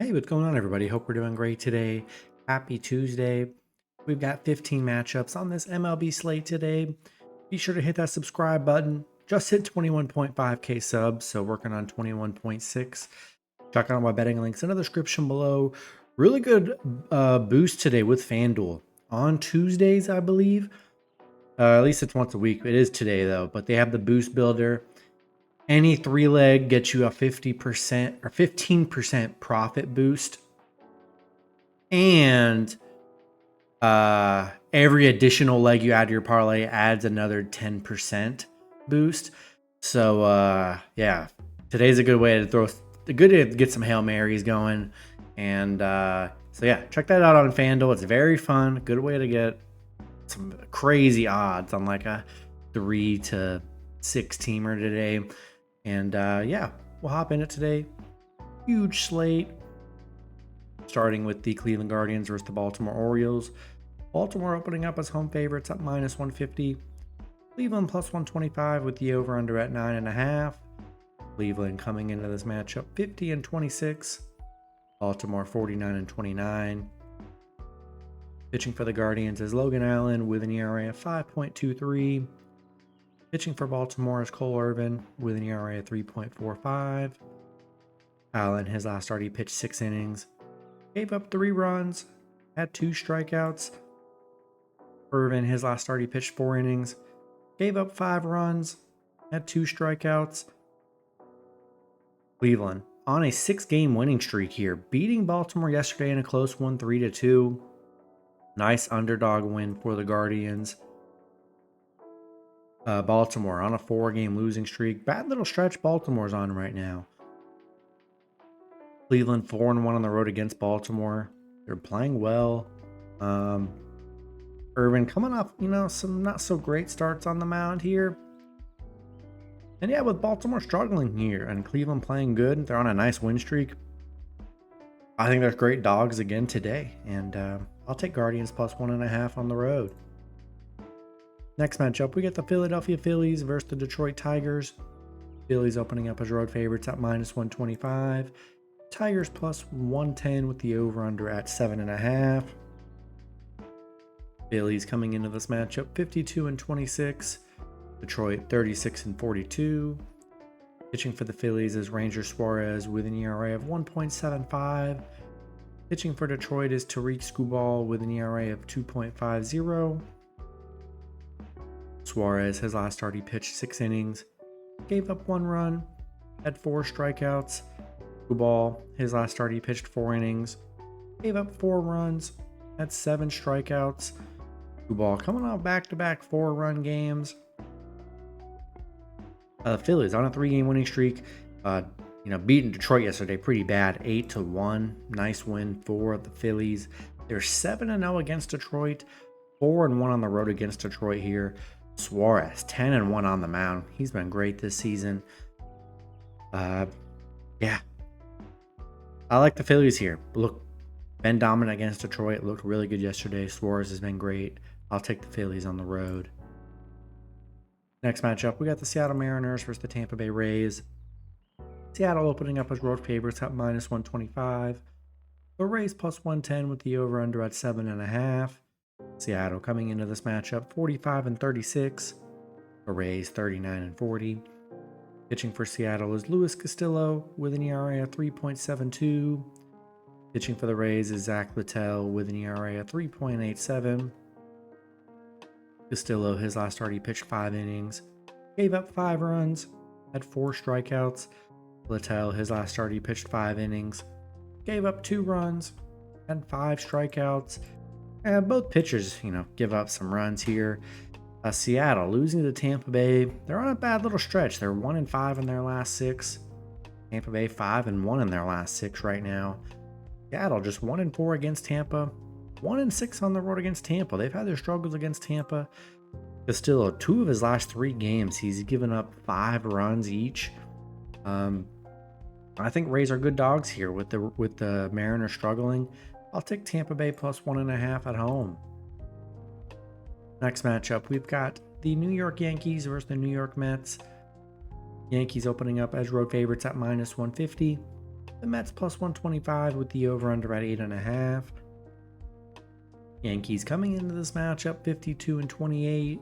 Hey, what's going on, everybody? Hope we're doing great today. Happy Tuesday. We've got 15 matchups on this MLB slate today. Be sure to hit that subscribe button. Just hit 21.5K subs, so working on 21.6. Check out my betting links in the description below. Really good boost today with FanDuel. On Tuesdays, I believe. At least it's once a week. It is today, though, but they have the boost builder. Any 3-leg gets you a 50% or 15% profit boost. And every additional leg you add to your parlay adds another 10% boost. So yeah, today's a good way to get some Hail Marys going. And so yeah, check that out on FanDuel. It's very fun. Good way to get some crazy odds on like a 3 to 6 teamer today. And yeah, we'll hop in it today. Huge slate. Starting with the Cleveland Guardians versus the Baltimore Orioles. Baltimore opening up as home favorites at -150. Cleveland +125 with the over-under at 9.5. Cleveland coming into this matchup 50-26. Baltimore 49-29. Pitching for the Guardians is Logan Allen with an ERA of 5.23. Pitching for Baltimore is Cole Irvin with an ERA of 3.45. Allen, his last start, he pitched 6 innings. Gave up 3 runs, had 2 strikeouts. Irvin, his last start, he pitched 4 innings. Gave up 5 runs, had 2 strikeouts. Cleveland on a 6-game winning streak here, beating Baltimore yesterday in a close one, 3-2. Nice underdog win for the Guardians. Baltimore on a 4-game losing streak. Bad little stretch Baltimore's on right now. Cleveland 4-1 on the road against Baltimore. They're playing well. Irvin coming off, some not so great starts on the mound here. And yeah, with Baltimore struggling here and Cleveland playing good, they're on a nice win streak. I think there's great dogs again today. And I'll take Guardians +1.5 on the road. Next matchup, we get the Philadelphia Phillies versus the Detroit Tigers. Phillies opening up as road favorites at -125. Tigers +110 with the over-under at 7.5. Phillies coming into this matchup 52-26. Detroit 36-42. Pitching for the Phillies is Ranger Suarez with an ERA of 1.75. Pitching for Detroit is Tariq Skubal with an ERA of 2.50. Suarez, his last start, he pitched 6 innings, gave up 1 run, had 4 strikeouts. Skubal, his last start, he pitched 4 innings, gave up 4 runs, had 7 strikeouts. Skubal coming off back-to-back 4-run games. Phillies on a 3-game winning streak, beating Detroit yesterday pretty bad, 8-1. Nice win for the Phillies. They're 7-0 against Detroit, 4-1 on the road against Detroit here. Suarez 10-1 on the mound. He's been great this season. Yeah, I like the Phillies here. Look, been dominant against Detroit. Looked really good yesterday. Suarez has been great. I'll take the Phillies on the road. Next matchup, we got the Seattle Mariners versus the Tampa Bay Rays. Seattle opening up as road favorites at -125. The Rays +110 with the over-under at 7.5. Seattle coming into this matchup 45-36. The Rays 39-40. Pitching for Seattle is Luis Castillo with an ERA of 3.72. Pitching for the Rays is Zach Littell with an ERA of 3.87. Castillo, his last start, he pitched 5 innings, gave up 5 runs, had 4 strikeouts. Littell, his last start, he pitched 5 innings, gave up 2 runs, had 5 strikeouts. And both pitchers, give up some runs here. Seattle losing to Tampa Bay. They're on a bad little stretch. They're 1-5 in their last 6. Tampa Bay 5-1 in their last 6 right now. Seattle just 1-4 against Tampa. 1-6 on the road against Tampa. They've had their struggles against Tampa. Castillo, 2 of his last 3 games, he's given up 5 runs each. I think Rays are good dogs here with the Mariners struggling. I'll take Tampa Bay +1.5 at home. Next matchup, we've got the New York Yankees versus the New York Mets. Yankees opening up as road favorites at -150. The Mets plus 125 with the over-under at 8.5. Yankees coming into this matchup 52-28.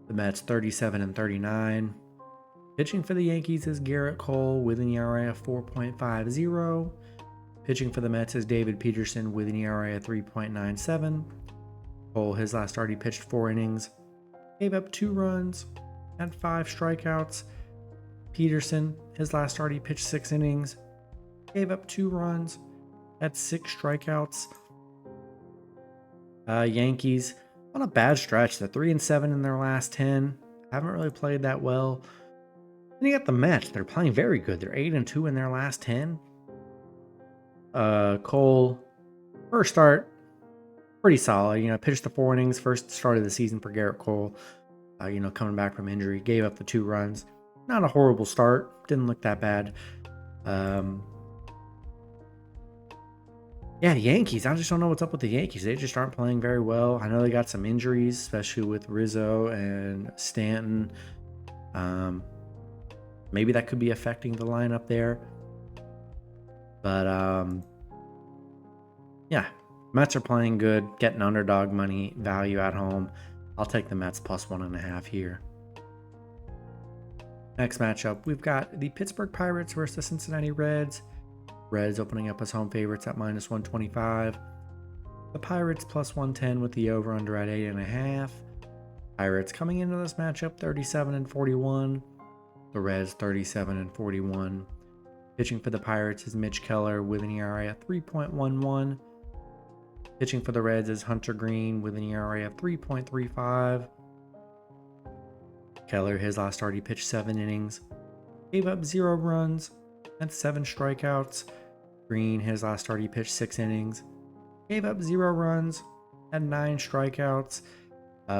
The Mets 37-39. Pitching for the Yankees is Garrett Cole with an ERA of 4.50. Pitching for the Mets is David Peterson with an ERA of 3.97. Cole, his last start, he pitched 4 innings, gave up 2 runs, had 5 strikeouts. Peterson, his last start, he pitched 6 innings, gave up 2 runs, had 6 strikeouts. Yankees on a bad stretch. They're 3-7 in their last 10. Haven't really played that well. Then you got the Mets. They're playing very good. They're 8-2 in their last 10. Cole, first start, pretty solid. Pitched the 4 innings, first start of the season for Garrett Cole. Coming back from injury, gave up the 2 runs. Not a horrible start. Didn't look that bad. Yeah, Yankees. I just don't know what's up with the Yankees. They just aren't playing very well. I know they got some injuries, especially with Rizzo and Stanton. Maybe that could be affecting the lineup there. But, yeah, Mets are playing good, getting underdog money value at home. I'll take the Mets plus 1.5 here. Next matchup, we've got the Pittsburgh Pirates versus the Cincinnati Reds. Reds opening up as home favorites at minus 125. The Pirates plus 110 with the over-under at 8.5. Pirates coming into this matchup 37-41. The Reds 37-41. Pitching for the Pirates is Mitch Keller with an ERA of 3.11. Pitching for the Reds is Hunter Green with an ERA of 3.35. Keller, his last start, he pitched 7 innings, gave up 0 runs, had 7 strikeouts. Green, his last start, he pitched 6 innings, gave up 0 runs, had 9 strikeouts.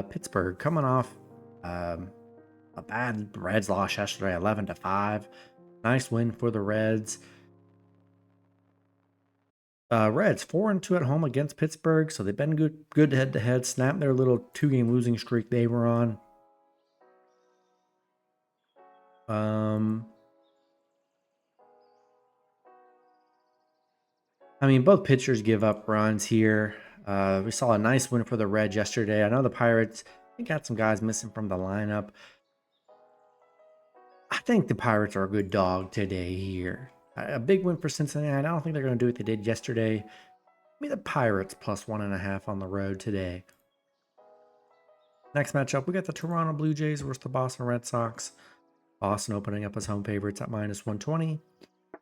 Pittsburgh coming off a bad Reds loss yesterday, 11-5. Nice win for the Reds. Reds 4-2 at home against Pittsburgh, so they've been good head-to-head. Snapped their little 2-game losing streak they were on. Both pitchers give up runs here. We saw a nice win for the Reds yesterday. I know the Pirates, they got some guys missing from the lineup. I think the Pirates are a good dog today here. A big win for Cincinnati. I don't think they're going to do what they did yesterday. Give me the Pirates plus 1.5 on the road today. Next matchup, we got the Toronto Blue Jays versus the Boston Red Sox. Boston opening up as home favorites at minus 120.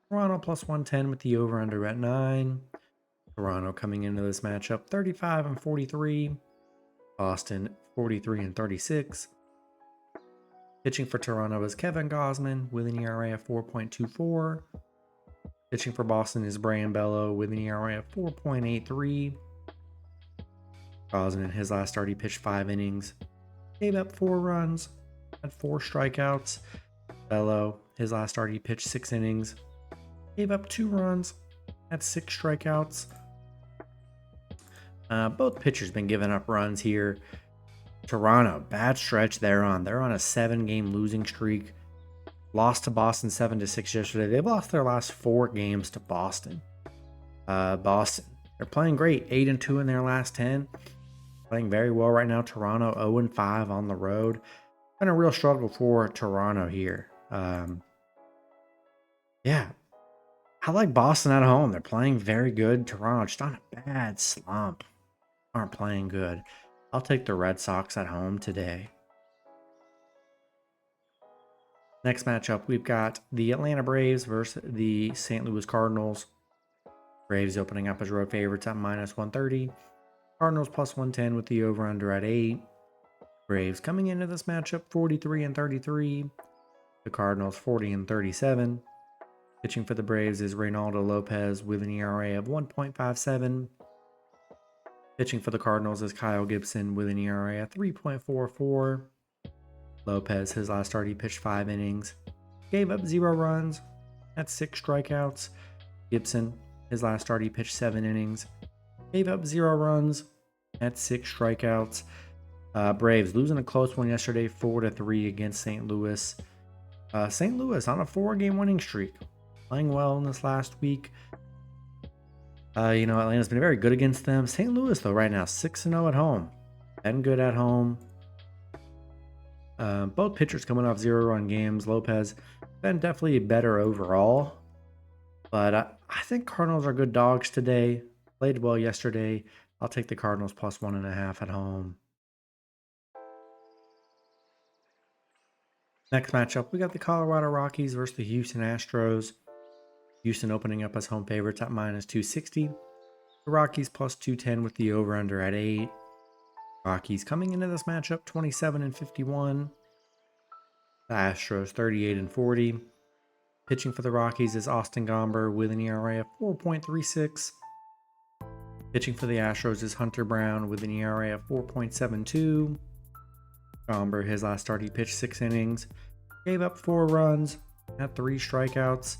Toronto plus 110 with the over-under at 9. Toronto coming into this matchup 35-43. Boston 43-36. Pitching for Toronto is Kevin Gausman with an ERA of 4.24. Pitching for Boston is Brian Bello with an ERA of 4.83. Gausman, his last start, he pitched 5 innings, gave up 4 runs, had 4 strikeouts. Bello, his last start, he pitched 6 innings, gave up 2 runs, had 6 strikeouts. Both pitchers been giving up runs here. Toronto, bad stretch they're on. They're on a 7-game losing streak. Lost to Boston 7-6 yesterday. They've lost their last 4 games to Boston. Boston, they're playing great. 8-2 in their last 10. Playing very well right now. Toronto 0-5 on the road. Been a real struggle for Toronto here. Yeah, I like Boston at home. They're playing very good. Toronto just on a bad slump. Aren't playing good. I'll take the Red Sox at home today. Next matchup, we've got the Atlanta Braves versus the St. Louis Cardinals. Braves opening up as road favorites at minus 130. Cardinals plus 110 with the over-under at 8. Braves coming into this matchup 43-33. The Cardinals 40-37. Pitching for the Braves is Reynaldo Lopez with an ERA of 1.57. Pitching for the Cardinals is Kyle Gibson with an ERA of 3.44. Lopez, his last start, he pitched 5 innings, gave up 0 runs, had 6 strikeouts. Gibson, his last start, he pitched 7 innings, gave up 0 runs, had 6 strikeouts. Braves losing a close one yesterday, 4-3 against St. Louis. St. Louis on a 4-game winning streak. playing well in this last week. Atlanta's been very good against them. St. Louis, though, right now, 6-0 at home. Been good at home. Both pitchers coming off 0-run games. Lopez been definitely better overall. But I think Cardinals are good dogs today. Played well yesterday. I'll take the Cardinals plus 1.5 at home. Next matchup, we got the Colorado Rockies versus the Houston Astros. Houston opening up as home favorites at minus 260. The Rockies plus 210 with the over-under at 8. Rockies coming into this matchup 27-51. The Astros 38-40. Pitching for the Rockies is Austin Gomber with an ERA of 4.36. Pitching for the Astros is Hunter Brown with an ERA of 4.72. Gomber, his last start, he pitched 6 innings, gave up 4 runs, had 3 strikeouts.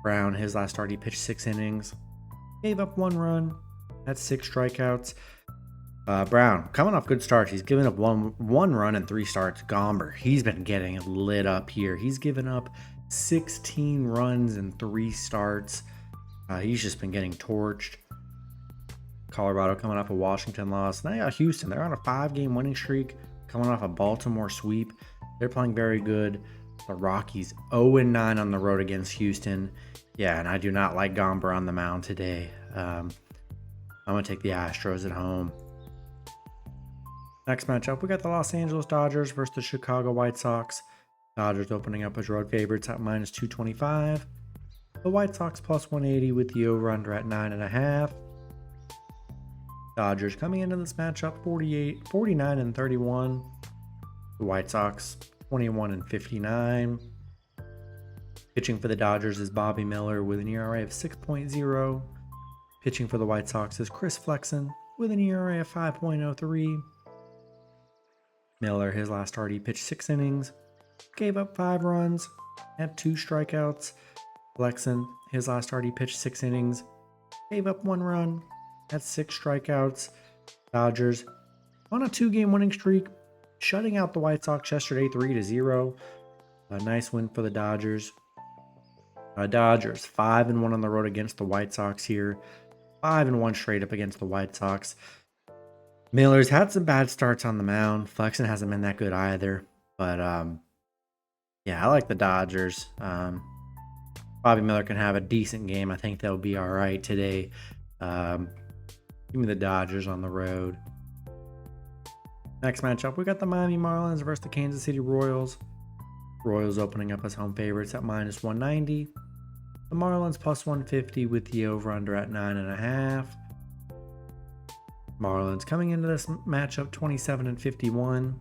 Brown, his last start, he pitched 6 innings, gave up 1 run, had 6 strikeouts. Brown, coming off good starts, he's given up one run in 3 starts. Gomber, he's been getting lit up here. He's given up 16 runs in 3 starts. He's just been getting torched. Colorado coming off a Washington loss. Now you got Houston. They're on a 5-game winning streak, coming off a Baltimore sweep. They're playing very good. The Rockies 0-9 on the road against Houston. Yeah, and I do not like Gomber on the mound today. I'm going to take the Astros at home. Next matchup, we got the Los Angeles Dodgers versus the Chicago White Sox. Dodgers opening up as road favorites at minus 225. The White Sox plus 180 with the over-under at 9.5. Dodgers coming into this matchup 49-31. The White Sox 21-59. Pitching for the Dodgers is Bobby Miller with an ERA of 6.0. Pitching for the White Sox is Chris Flexen with an ERA of 5.03. Miller, his last start, he pitched 6 innings, gave up 5 runs, had 2 strikeouts. Flexen, his last start, he pitched 6 innings, gave up 1 run, had 6 strikeouts. Dodgers on a 2-game winning streak, shutting out the White Sox yesterday 3-0. A nice win for the Dodgers. Dodgers 5-1 on the road against the White Sox here. 5-1 straight up against the White Sox. Miller's had some bad starts on the mound. Flexen hasn't been that good either. But yeah, I like the Dodgers. Bobby Miller can have a decent game. I think they'll be all right today. Give me the Dodgers on the road. Next matchup, we got the Miami Marlins versus the Kansas City Royals. Royals opening up as home favorites at minus 190. The Marlins plus 150 with the over-under at 9.5. Marlins coming into this matchup 27-51.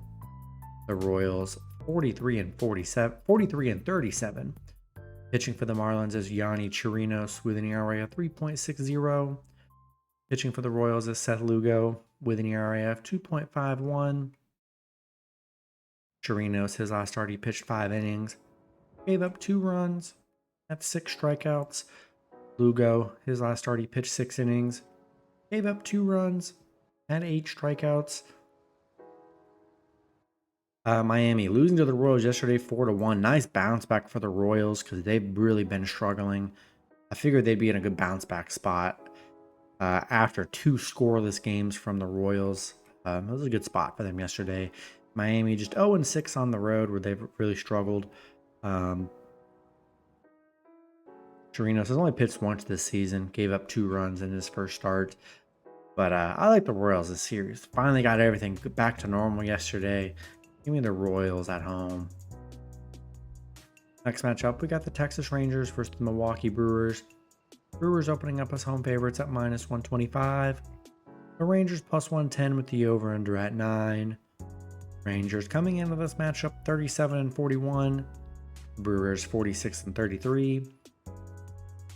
The Royals 43-37. Pitching for the Marlins is Yonny Chirinos with an ERA of 3.60. Pitching for the Royals is Seth Lugo with an ERA of 2.51. Chirinos, his last start, he pitched 5 innings, gave up 2 runs, had 6 strikeouts. Lugo, his last start, he pitched 6 innings, gave up 2 runs, had 8 strikeouts. Miami losing to the Royals yesterday 4-1. Nice bounce back for the Royals because they've really been struggling. I figured they'd be in a good bounce back spot after 2 scoreless games from the Royals. It was a good spot for them yesterday. Miami just 0-6 on the road where they've really struggled. Chirinos has only pitched once this season, gave up 2 runs in his first start. But I like the Royals this series. Finally got everything back to normal yesterday. Give me the Royals at home. Next matchup, we got the Texas Rangers versus the Milwaukee Brewers. Brewers opening up as home favorites at minus 125. The Rangers plus 110 with the over-under at 9. Rangers coming into this matchup 37-41. Brewers 46-33.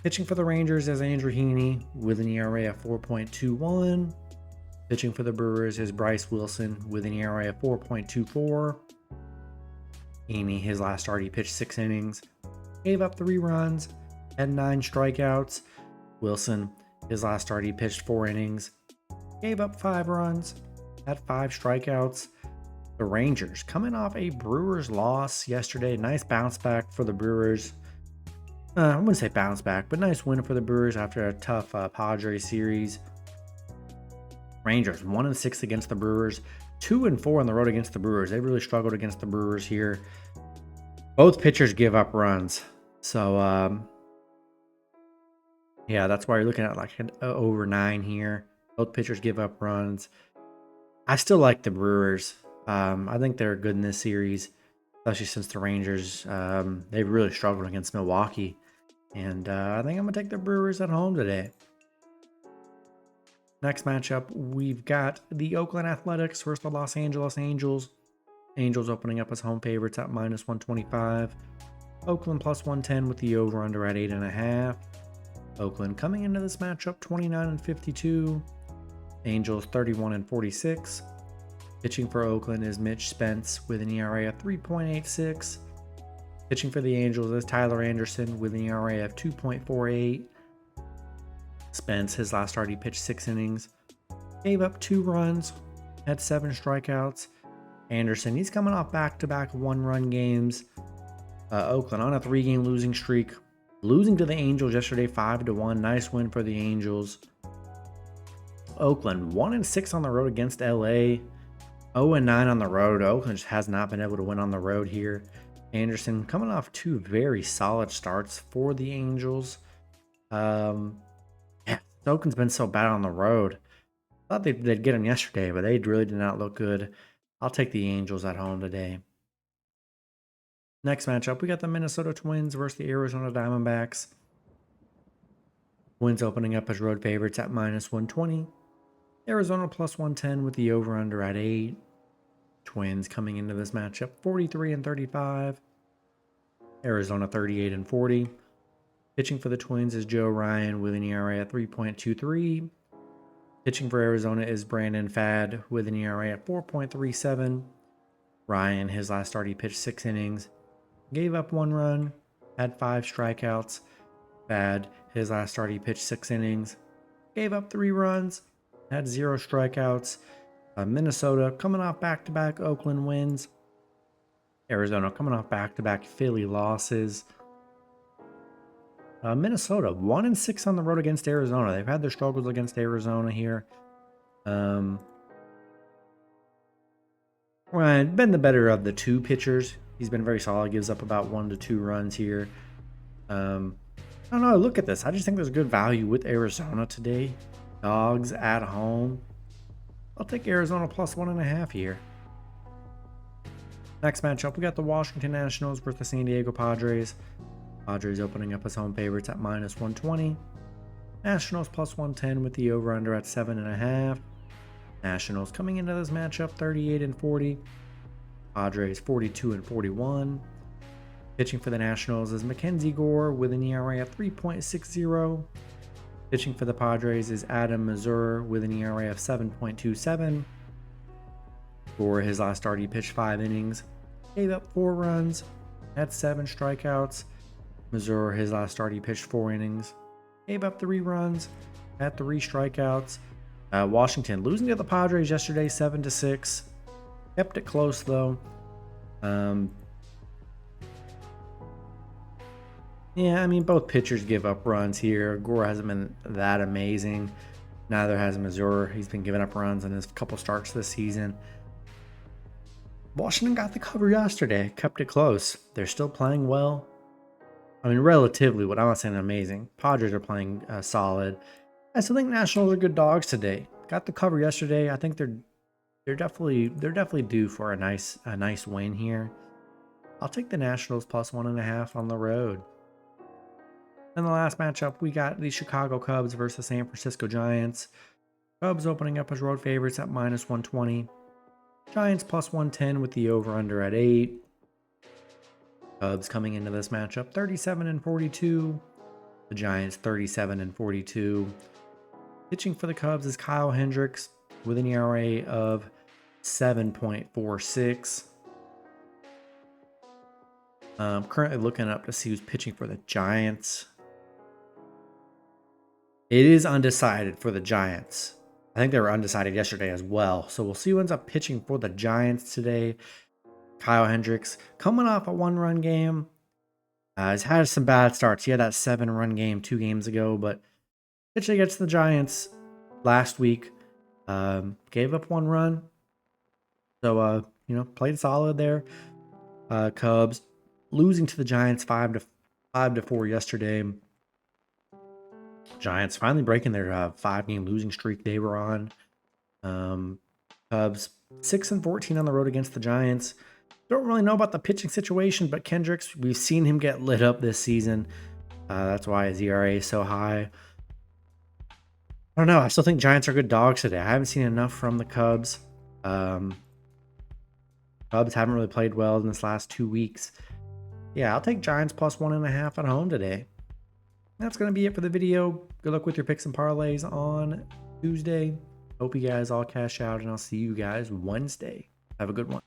Pitching for the Rangers is Andrew Heaney with an ERA of 4.21. Pitching for the Brewers is Bryce Wilson with an ERA of 4.24. Heaney, his last start, he pitched 6 innings, gave up 3 runs, had 9 strikeouts. Wilson, his last start, he pitched 4 innings, gave up 5 runs, had 5 strikeouts. The Rangers coming off a Brewers loss yesterday. Nice bounce back for the Brewers. I wouldn't say bounce back, but nice win for the Brewers after a tough Padres series. Rangers 1-6 against the Brewers, 2-4 on the road against the Brewers. They really struggled against the Brewers here. Both pitchers give up runs, so yeah, that's why you're looking at like an over 9 here. Both pitchers give up runs. I still like the Brewers. I think they're good in this series, especially since the Rangers they've really struggled against Milwaukee, and I think I'm gonna take the Brewers at home today. Next matchup, we've got the Oakland Athletics versus the Los Angeles Angels. Angels opening up as home favorites at -125. Oakland +110 with the over/under at 8.5. Oakland coming into this matchup 29-52. Angels 31-46. Pitching for Oakland is Mitch Spence with an ERA of 3.86. Pitching for the Angels is Tyler Anderson with an ERA of 2.48. Spence, his last start, he pitched 6 innings, gave up 2 runs, had 7 strikeouts. Anderson, he's coming off back-to-back 1-run games. Oakland on a 3-game losing streak, losing to the Angels yesterday 5-1. Nice win for the Angels. Oakland 1-6 on the road against LA, 0-9 on the road. Oakland just has not been able to win on the road here. Anderson coming off 2 very solid starts for the Angels. Oakland's been so bad on the road. Thought they'd get him yesterday, but they really did not look good. I'll take the Angels at home today. Next matchup, we got the Minnesota Twins versus the Arizona Diamondbacks. Twins opening up as road favorites at -120. Arizona +110 with the over/under at 8. Twins coming into this matchup 43-35. Arizona 38-40. Pitching for the Twins is Joe Ryan with an ERA at 3.23. Pitching for Arizona is Brandon Fad with an ERA at 4.37. Ryan, his last start, he pitched 6 innings, gave up 1 run, had 5 strikeouts. Fad, his last start, he pitched 6 innings, gave up 3 runs, had 0 strikeouts. Minnesota coming off back-to-back Oakland wins. Arizona coming off back-to-back Philly losses. Minnesota 1-6 on the road against Arizona. They've had their struggles against Arizona here. Ryan been the better of the 2 pitchers. He's been very solid. Gives up about 1 to 2 runs here. I don't know. Look at this. I just think there's good value with Arizona today. Dogs at home. I'll take Arizona +1.5 here. Next matchup, we got the Washington Nationals versus the San Diego Padres. Padres opening up as home favorites at -120. Nationals +110 with the over/under at 7.5. Nationals coming into this matchup 38-40. Padres 42-41. Pitching for the Nationals is Mackenzie Gore with an ERA of 3.60. Pitching for the Padres is Adam Mazur with an ERA of 7.27. Gore, his last start, he pitched 5 innings, gave up 4 runs, had 7 strikeouts. Mazur, his last start, he pitched 4 innings, gave up 3 runs, had 3 strikeouts. Washington losing to the Padres yesterday 7-6. Kept it close though. Yeah, I mean, both pitchers give up runs here. Gore hasn't been that amazing. Neither has Mazur. He's been giving up runs in his couple starts this season. Washington got the cover yesterday. Kept it close. They're still playing well. I mean, relatively, what I'm not saying amazing. Padres are playing solid. I still think Nationals are good dogs today. Got the cover yesterday. I think they're definitely due for a nice win here. I'll take the Nationals +1.5 on the road. In the last matchup, we got the Chicago Cubs versus San Francisco Giants. Cubs opening up as road favorites at -120. Giants +110 with the over/under at 8. Cubs coming into this matchup 37-42. The Giants 37-42. Pitching for the Cubs is Kyle Hendricks with an ERA of 7.46. Currently looking up to see who's pitching for the Giants. It is undecided for the Giants. I think they were undecided yesterday as well. So we'll see who ends up pitching for the Giants today. Kyle Hendricks coming off a 1-run game. He's had some bad starts. He had that 7-run game 2 games ago, but pitched against the Giants last week. Gave up 1 run. So, played solid there. Cubs losing to the Giants 5-4 yesterday. Giants finally breaking their 5-game losing streak they were on. Cubs 6-14 on the road against the Giants. Don't really know about the pitching situation, but Kendricks, we've seen him get lit up this season. That's why his ERA is so high. I don't know. I still think Giants are good dogs today. I haven't seen enough from the Cubs. Cubs haven't really played well in this last 2 weeks. Yeah, I'll take Giants plus 1.5 at home today. That's going to be it for the video. Good luck with your picks and parlays on Tuesday. Hope you guys all cash out, and I'll see you guys Wednesday. Have a good one.